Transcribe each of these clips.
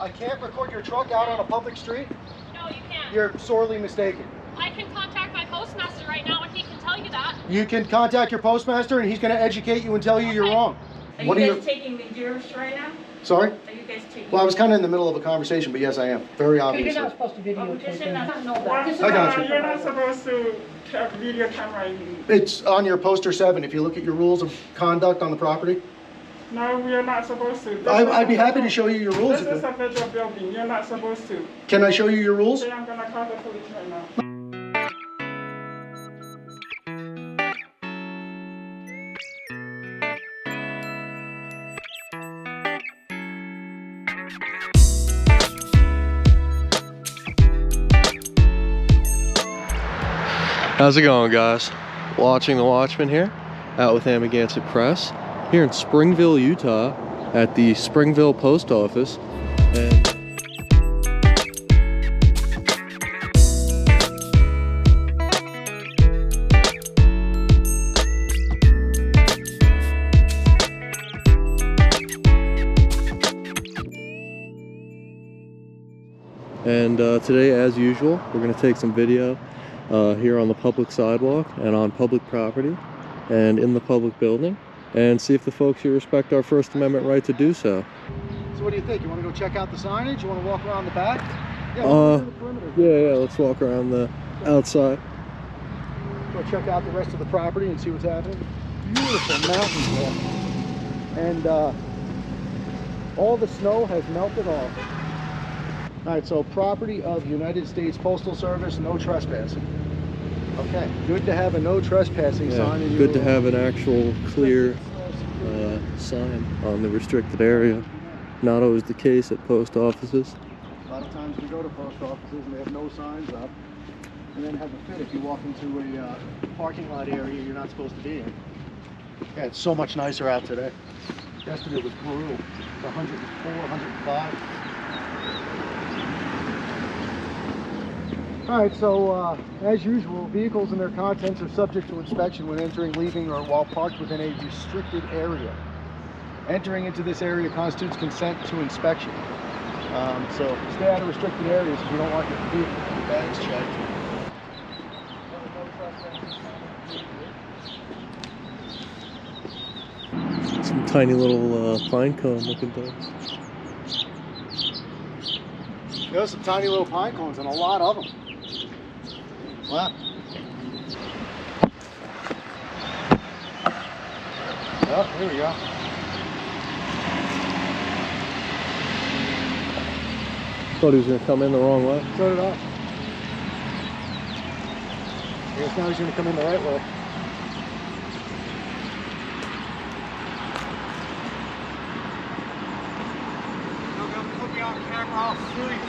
I can't record your truck out on a public street? No, you can't. You're sorely mistaken. I can contact my postmaster right now and he can tell you that. You can contact your postmaster and he's going to educate you and tell you you're wrong. Are you guys taking the videos right now? Sorry? Are you guys taking? Well, I was kind of in the middle of a conversation, but yes, I am. Very obviously. You're not supposed to videotape them. I got you. You're not supposed to have video camera. It's on your poster 7 if you look at your rules of conduct on the property. No, we are not supposed to. I'd be happy to show you your rules. This is a federal building. You're not supposed to. Can I show you your rules? Okay, I'm gonna call the police right now. How's it going, guys? Watching The Watchman here, out with Amagansett Press, here in Springville, Utah, at the Springville Post Office. And today, as usual, we're going to take some video here on the public sidewalk and on public property and in the public building, and see if the folks here respect our First Amendment right to do so. So what do you think? You want to go check out the signage? You want to walk around the back? Yeah, the perimeter. Yeah, let's walk around the outside. Go check out the rest of the property and see what's happening. Beautiful mountains there. And all the snow has melted off. All right, so property of United States Postal Service, no trespassing. Okay, good to have a no trespassing sign. In good to have an actual clear sign on the restricted area. Not always the case at post offices. A lot of times we go to post offices and they have no signs up, and then have a fit if you walk into a parking lot area you're not supposed to be in. Yeah, it's so much nicer out today. Yesterday was brutal. It's 104, 105. Alright, so as usual, vehicles and their contents are subject to inspection when entering, leaving, or while parked within a restricted area. Entering into this area constitutes consent to inspection. So stay out of restricted areas if you don't want your vehicle and your bags checked. Some tiny little pine cone looking things. There's some tiny little pine cones and a lot of them. Wow. Oh, here we go. Thought he was going to come in the wrong way. So did I. I guess now he's going to come in the right way. Don't put me on camera, I'll sue you.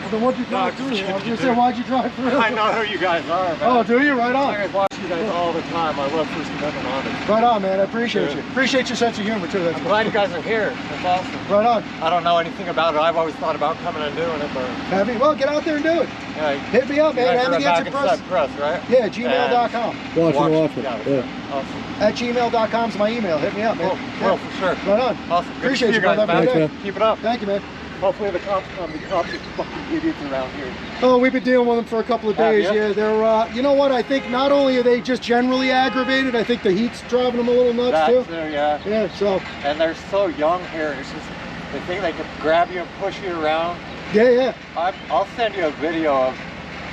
Well, then what'd you drive through? I was going to say, why'd you drive through? I know who you guys are, man. Oh, do you? Right on. I watch you guys all the time. I love First Amendment Audits. Right on, man. I appreciate you. Appreciate your sense of humor, too. That's I'm glad you guys are here. That's awesome. right on. I don't know anything about it. I've always thought about coming and doing it, but... Happy? Well, get out there and do it. Yeah, Hit me up, man. Amagansett Press, right? Yeah, gmail.com. Watchman. Yeah. Awesome. At gmail.com is my email. Hit me up, man. Well, for sure. Right on. Awesome. Appreciate you, guys, brother. Have a good day. Keep it up. Thank you, man. Hopefully the cops come. The cops are fucking idiots around here. Oh, we've been dealing with them for a couple of days. Yeah, they're, you know what? I think not only are they just generally aggravated, I think the heat's driving them a little nuts, too. Yeah. Yeah, so. And they're so young here. It's just, they think they can grab you and push you around. Yeah. I'll send you a video of,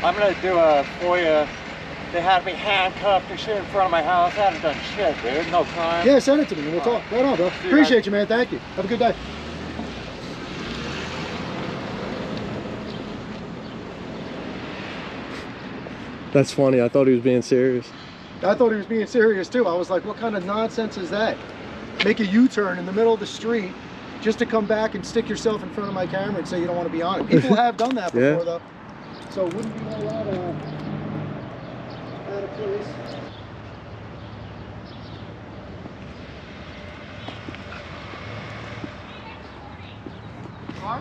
I'm going to do a FOIA. They had me handcuffed and shit in front of my house. I haven't done shit, dude. No crime. Yeah, send it to me. We'll talk. Right on, bro. Appreciate you, man. Thank you. Have a good day. That's funny. I thought he was being serious. I thought he was being serious too. I was like, what kind of nonsense is that? Make a U-turn in the middle of the street just to come back and stick yourself in front of my camera and say you don't want to be on it. People have done that before, though. So it wouldn't be a lot out of place.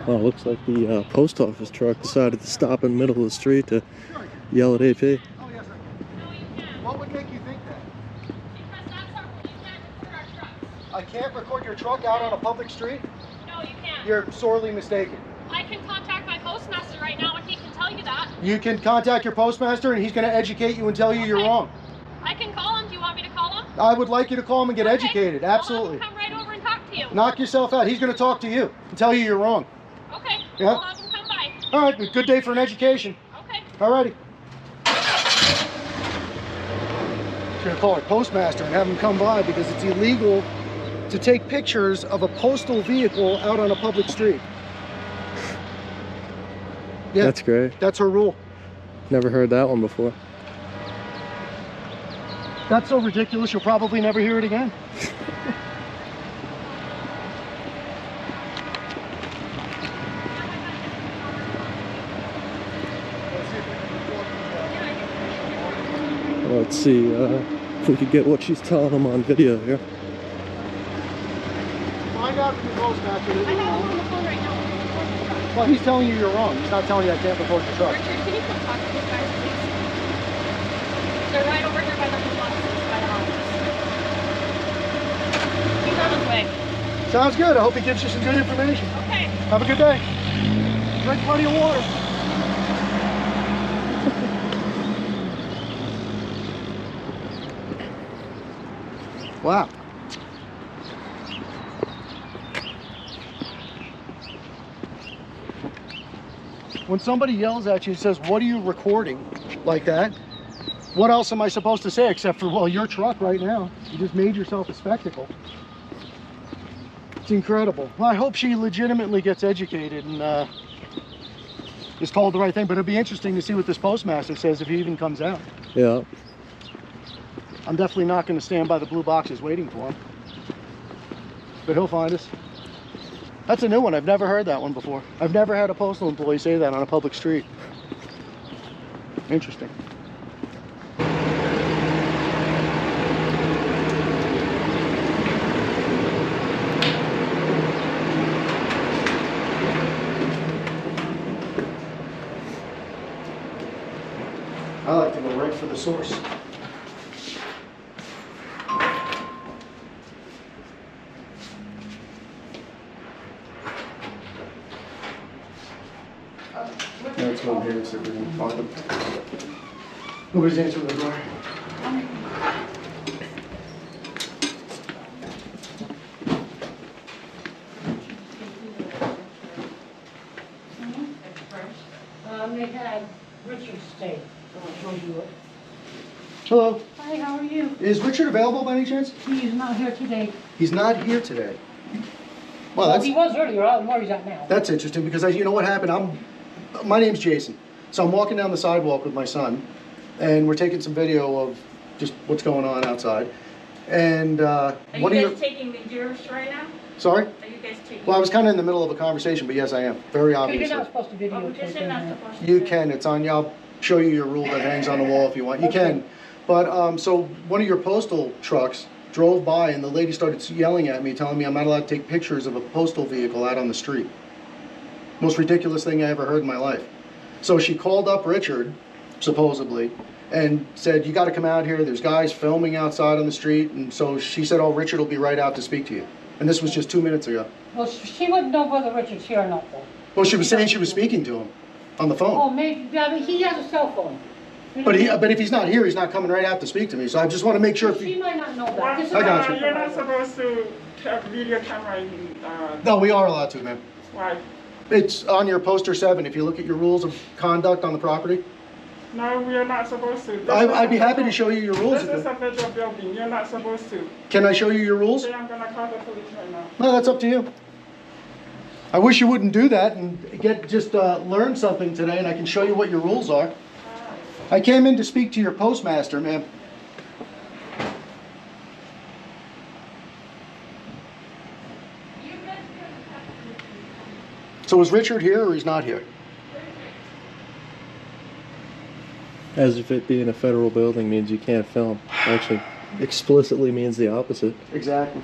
Well, it looks like the post office truck decided to stop in the middle of the street to yell at AP. Oh, yes, I can. No, you can't. What would make you think that? Because that's our rule. You can't record our trucks. I can't record your truck out on a public street? No, you can't. You're sorely mistaken. I can contact my postmaster right now and he can tell you that. You can contact your postmaster and he's going to educate you and tell you you're Okay. wrong. I can call him. Do you want me to call him? I would like you to call him and get Okay. educated. Absolutely. I'll have him come right over and talk to you. Knock yourself out. He's going to talk to you and tell you you're wrong. Okay. Yeah. I'll have him come by. All right. Good day for an education. Okay. All righty. Just going to call our postmaster and have him come by because it's illegal to take pictures of a postal vehicle out on a public street. Yeah, That's great. that's her rule. Never heard that one before. That's so ridiculous, you'll probably never hear it again. Let's see if we could get what she's telling them on video here. Find out from the postmaster that I you're have him wrong. on the phone right now. Well, he's telling you you're wrong. He's not telling you I can't report your truck. Richard, can you come talk to these guys, please? They're right over here by the blue boxes, by the office. He's on his way. Sounds good. I hope he gives you some good information. Okay. Have a good day. Drink plenty of water. Wow. When somebody yells at you and says, "What are you recording?" like that, what else am I supposed to say except for, well, your truck right now. You just made yourself a spectacle. It's incredible. Well, I hope she legitimately gets educated and is told the right thing, but it'll be interesting to see what this postmaster says if he even comes out. Yeah. I'm definitely not going to stand by the blue boxes waiting for him, but he'll find us. That's a new one. I've never heard that one before. I've never had a postal employee say that on a public street. Interesting. I like to go right for the source. Let's go in here and see if we can find them. Nobody's answering the door. They had Richard stay. I'll show you it. Hello. Hi, how are you? Is Richard available by any chance? He's not here today. He's not here today. Well, Well, he was earlier. I don't know where he's at now. that's interesting because you know what happened? My name's Jason. So I'm walking down the sidewalk with my son and we're taking some video of just what's going on outside. And Are one you of guys your, taking videos right now? sorry? Are you guys taking? Well, I was kind of in the middle of a conversation, but yes, I am. Very You're obviously. not supposed to Oh, videotape. you're not supposed You can, it's on you. I'll show you your rule that hangs on the wall if you want. You can. But so one of your postal trucks drove by and the lady started yelling at me, telling me I'm not allowed to take pictures of a postal vehicle out on the street. Most ridiculous thing I ever heard in my life. So she called up Richard, supposedly, and said, you got to come out here. There's guys filming outside on the street. And so she said, oh, Richard will be right out to speak to you. And this was just 2 minutes ago. Well, she wouldn't know whether Richard's here or not, though. Well, she was saying she was speaking to him on the phone. Oh, maybe, I mean, he has a cell phone. But if he's not here, he's not coming right out to speak to me. So I just want to make sure if She he... might not know that. This is I got not- you. You're not supposed to have video camera in, No, we are allowed to, man. why? It's on your poster 7. If you look at your rules of conduct on the property, No, we are not supposed to. I'd be happy to show you your rules. This is a federal building, you're not supposed to. Can I show you your rules? Okay, I'm gonna call the police right now. No, that's up to you. I wish you wouldn't do that and learn something today, and I can show you what your rules are. I came in to speak to your postmaster, ma'am. So is Richard here or he's not here? As if it being a federal building means you can't film. Actually, explicitly means the opposite. Exactly.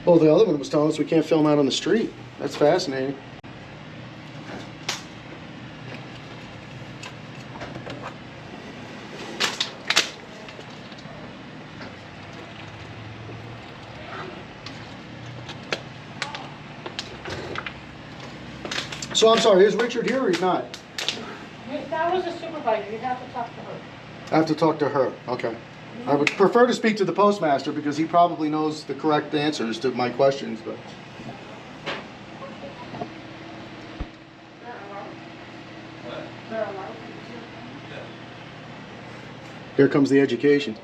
Well, the other one was telling us we can't film out on the street. That's fascinating. So I'm sorry, is Richard here or he's not? That was a supervisor, you have to talk to her. I have to talk to her, okay. I would prefer to speak to the postmaster because he probably knows the correct answers to my questions, but. Here comes the education.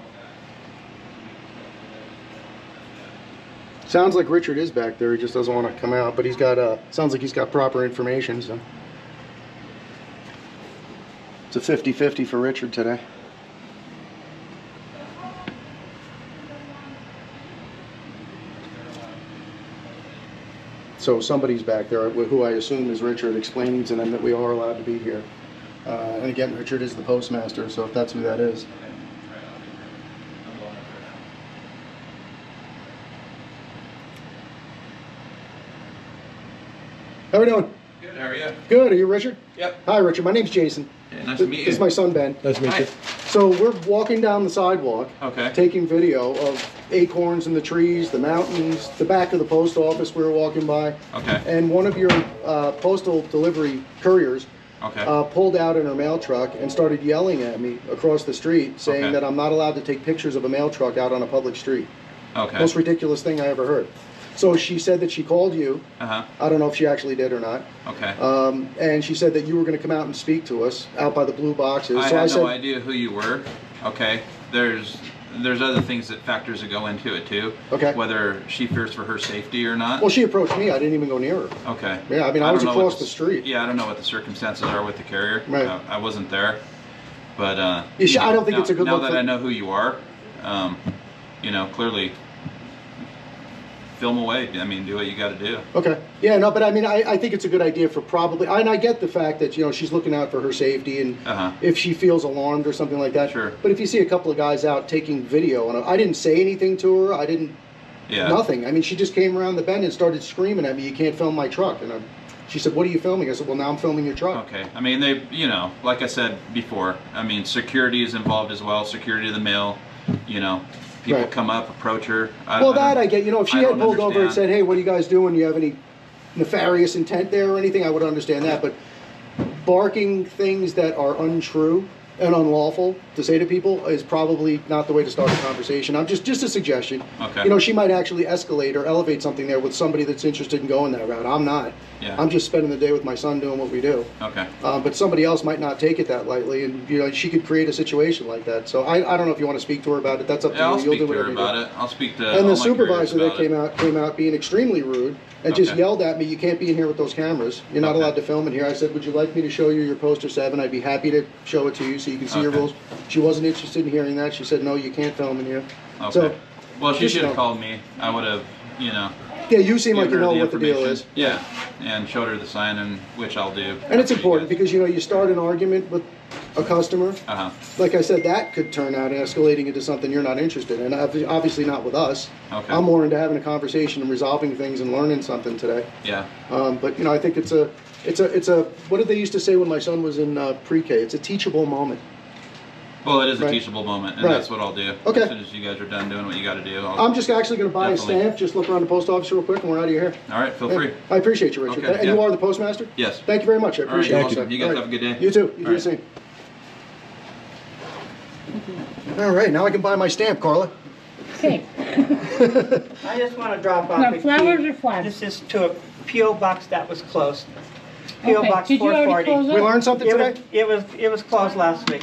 Sounds like Richard is back there, he just doesn't want to come out, but he's got, sounds like he's got proper information, so. It's a 50-50 for Richard today. So somebody's back there, who I assume is Richard, explaining to them that we are allowed to be here. And again, Richard is the postmaster, so if that's who that is. How are we doing? Good, how are you? Good, are you Richard? Yep. Hi Richard, my name's Jason. Yeah, nice to meet you. This is my son Ben. Nice to meet you. So we're walking down the sidewalk, Okay. taking video of acorns in the trees, the mountains, the back of the post office we were walking by. Okay. And one of your postal delivery couriers Okay. pulled out in her mail truck and started yelling at me across the street, saying Okay. that I'm not allowed to take pictures of a mail truck out on a public street. Okay. Most ridiculous thing I ever heard. So she said that she called you. Uh-huh. I don't know if she actually did or not. Okay. And she said that you were going to come out and speak to us out by the blue boxes. I So had I said, no idea who you were. Okay. There's other things that factors that go into it too. Okay. Whether she fears for her safety or not. well, she approached me. I didn't even go near her. Okay. Yeah, I mean, I was don't know what across the street. Yeah, I don't know what the circumstances are with the carrier. Right. I wasn't there, but I don't think now, it's a good now look that for- I know who you are, clearly film away. I mean, do what you got to do. Okay. Yeah, no, but I mean, I think it's a good idea for probably, and I get the fact that, she's looking out for her safety and Uh-huh. if she feels alarmed or something like that. Sure. But if you see a couple of guys out taking video, and I didn't say anything to her, I didn't, Yeah. nothing. I mean, she just came around the bend and started screaming at me, you can't film my truck. And she said, what are you filming? I said, well, now I'm filming your truck. Okay. I mean, they, like I said before, I mean, security is involved as well. Security of the mail, people Right. come up, approach her. I get. If she I had don't pulled over and understand. said, hey, what are you guys doing? Do you have any nefarious intent there or anything? I would understand that. But barking things that are untrue and unlawful to say to people is probably not the way to start a conversation. I'm just a suggestion. Okay. She might actually escalate or elevate something there with somebody that's interested in going that route. I'm not. Yeah. I'm just spending the day with my son doing what we do. Okay. But somebody else might not take it that lightly, and she could create a situation like that. So I don't know if you want to speak to her about it. That's up to Yeah, you. I'll You'll speak do to her whatever you do. about it. I'll speak to And all the my supervisor couriers that about came out being extremely rude and just Okay. yelled at me, you can't be in here with those cameras. You're not Okay. allowed to film in here. I said, would you like me to show you your poster 7? I'd be happy to show it to you so you can see your Okay. rules. She wasn't interested in hearing that. She said, no, you can't film in here. Okay. So, Well, she just should have know. called me. I would have, yeah, you seem like you given her know what the deal information. is. Yeah, and showed her the sign, and which I'll do. And it's important because, you start an argument with a customer. Uh-huh. Like I said, that could turn out escalating into something you're not interested in. Obviously not with us. Okay. I'm more into having a conversation and resolving things and learning something today. Yeah. But I think it's a what did they used to say when my son was in pre-K? It's a teachable moment. Well, it is a Right. teachable moment, and Right. that's what I'll do. Okay. As soon as you guys are done doing what you got to do, I'm just actually going to buy Definitely. a stamp. Just look around the post office real quick, and we're out of your hair. All right, feel Yeah. free. I appreciate you, Richard. Okay, And yeah. you are the postmaster? Yes. Thank you very much. I All right, appreciate thank it. you. sir. You guys All have a good day. You too. You do All the same. All right, now I can buy my stamp, Carla. Okay, I just want to drop off now a flowers key. or flags? This is to a P.O. box that was closed. P.O. Okay, Box did you already 440. close We learned something today? It was closed last week.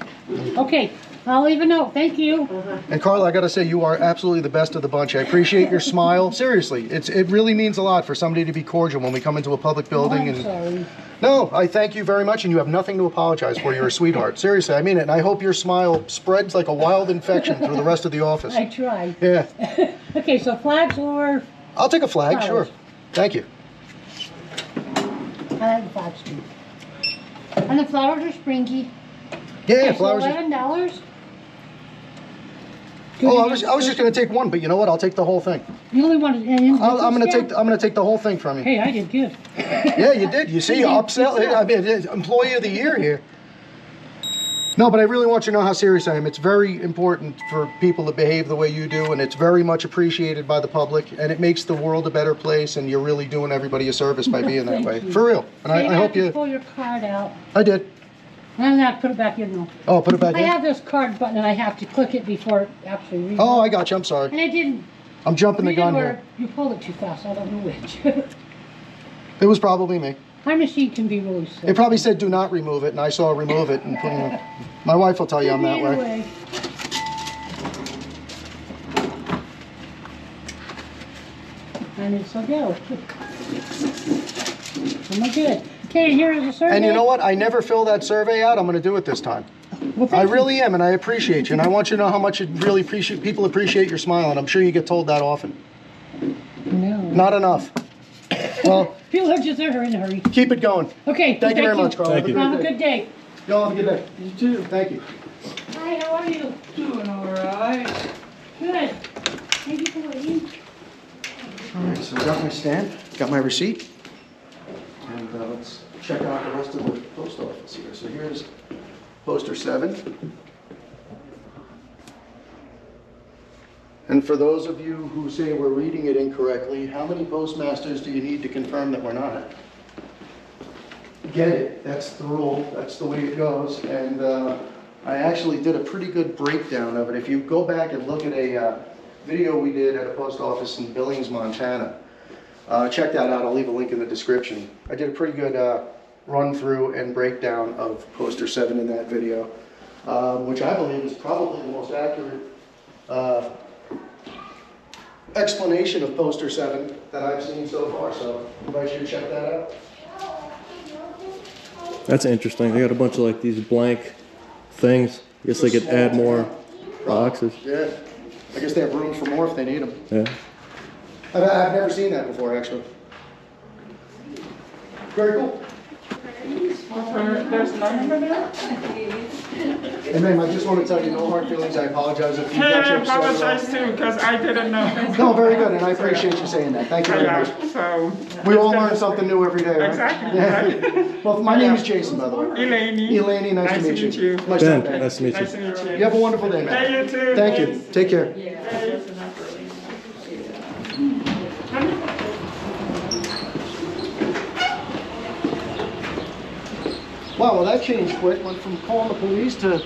Okay, I'll leave a note, thank you. And Carla, I got to say, you are absolutely the best of the bunch. I appreciate your smile. Seriously, it really means a lot for somebody to be cordial when we come into a public building. I'm sorry. No, I thank you very much, and you have nothing to apologize for. You're a sweetheart. Seriously, I mean it. And I hope your smile spreads like a wild infection through the rest of the office. I tried. Yeah. Okay, so flags or, I'll take a flag, Flowers. sure. Thank you. I like the flags too. And the flowers are springy. Yeah, Okay, flowers. so $11. Oh, I was just going to take one, but you know what? I'll take the whole thing. You only wanted, and I'm going to take the whole thing from you. Hey, I did good. Yeah, you did. You see, upsell. I mean, employee of the year here. No, but I really want you to know how serious I am. It's very important for people to behave the way you do, and it's very much appreciated by the public, and it makes the world a better place, and you're really doing everybody a service by being that way. Thank you. For real. And I hope you you... pull your card out. I did. I'm not put it back in though. Oh, put it back I in? have this card button and I have to click it before it actually reads. Oh, I got you. I'm sorry. And I didn't. I'm jumping the read it gun or here. You pulled it too fast. I don't know which. It was probably me. My machine can be really slow. It probably said do not remove it, and I saw remove it and put it. My wife will tell you I'm that way. Anyway. And it's a go. Am I good? Okay, here is a survey. And you know what? I never fill that survey out. I'm going to do it this time. Well, I thank you. really am, and I appreciate you. And I want you to know how much people appreciate your smile, and I'm sure you get told that often. No. Not enough. Well, People are just in a hurry. keep it going. Okay. Thank you very much, Carl. Thank you. Have a good day. Y'all have a good day. You too. Thank you. Hi, how are you? Doing all right. Good. Thank you for waiting. All right, so I got my stamp, got my receipt, and let's check out the rest of the post office here. So here's poster 7. And for those of you who say we're reading it incorrectly, how many postmasters do you need to confirm that we're not? Get it, that's the rule, that's the way it goes. And I actually did a pretty good breakdown of it. If you go back and look at a video we did at a post office in Billings, Montana, check that out, I'll leave a link in the description. I did a pretty good run through and breakdown of poster 7 in that video, which I believe is probably the most accurate explanation of poster 7 that I've seen so far, so I invite you to check that out. That's interesting. They got a bunch of like these blank things. I guess they could add more boxes. Yeah, I guess they have room for more if they need them. Yeah. I've never seen that before, actually. Very cool. There's none over there? And ma'am, I just want to tell you, no hard feelings. I apologize if you Hey, got I you upset. apologize too, because I didn't know. No, very good, and I appreciate you saying that. Thank you very much. So. We all learn something new every day, right? Exactly, Yeah. Well, my name is Jason, by the way. Elaine. Nice to meet you. Nice Ben, to meet nice to meet Nice to you. meet you. you. You have a wonderful day, man. Hey, you too. Thank you. Take care. Wow, well that changed quick. Went from calling the police to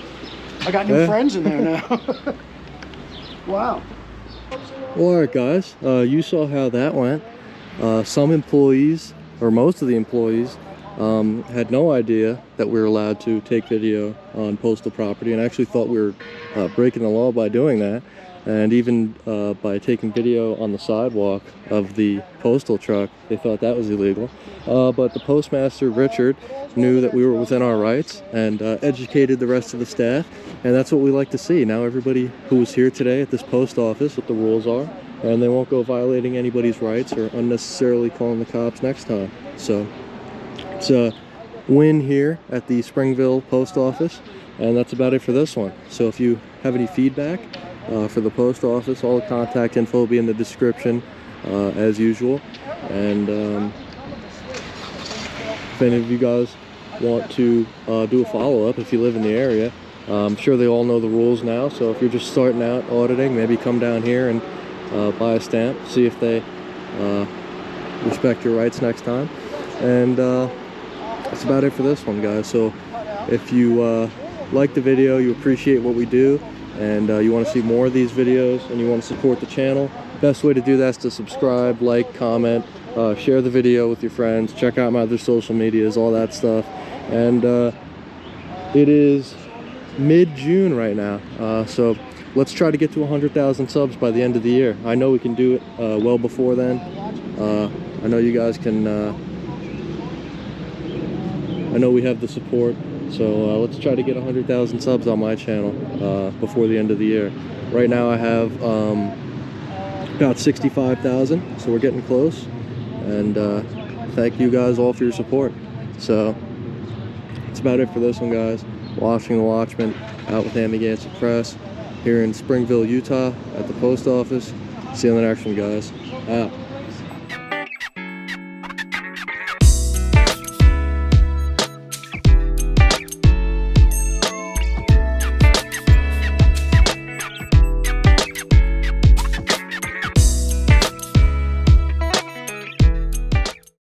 I got new Yeah. friends in there now. Wow. Well, alright guys, you saw how that went. Some employees, or most of the employees, had no idea that we were allowed to take video on postal property and actually thought we were breaking the law by doing that. And even by taking video on the sidewalk of the postal truck, they thought that was illegal. But the postmaster, Richard, knew that we were within our rights and educated the rest of the staff. And that's what we like to see. Now everybody who was here today at this post office, what the rules are, and they won't go violating anybody's rights or unnecessarily calling the cops next time. So it's a win here at the Springville post office. And that's about it for this one. So if you have any feedback, for the post office, all the contact info will be in the description as usual. And if any of you guys want to do a follow-up, if you live in the area, I'm sure they all know the rules now. So if you're just starting out auditing, maybe come down here and buy a stamp, see if they respect your rights next time. And that's about it for this one, guys. So if you like the video, you appreciate what we do, and you want to see more of these videos and you want to support the channel, best way to do that is to subscribe, like, comment, share the video with your friends, check out my other social medias, all that stuff. And it is mid-June right now, so let's try to get to 100,000 subs by the end of the year. I know we can do it well before then. I know you guys can, I know we have the support. So let's try to get 100,000 subs on my channel before the end of the year. Right now I have about 65,000, so we're getting close. And thank you guys all for your support. So that's about it for this one, guys. Watching the Watchman, out with Amagansett Press here in Springville, Utah at the post office. See you on the next one, guys. Out.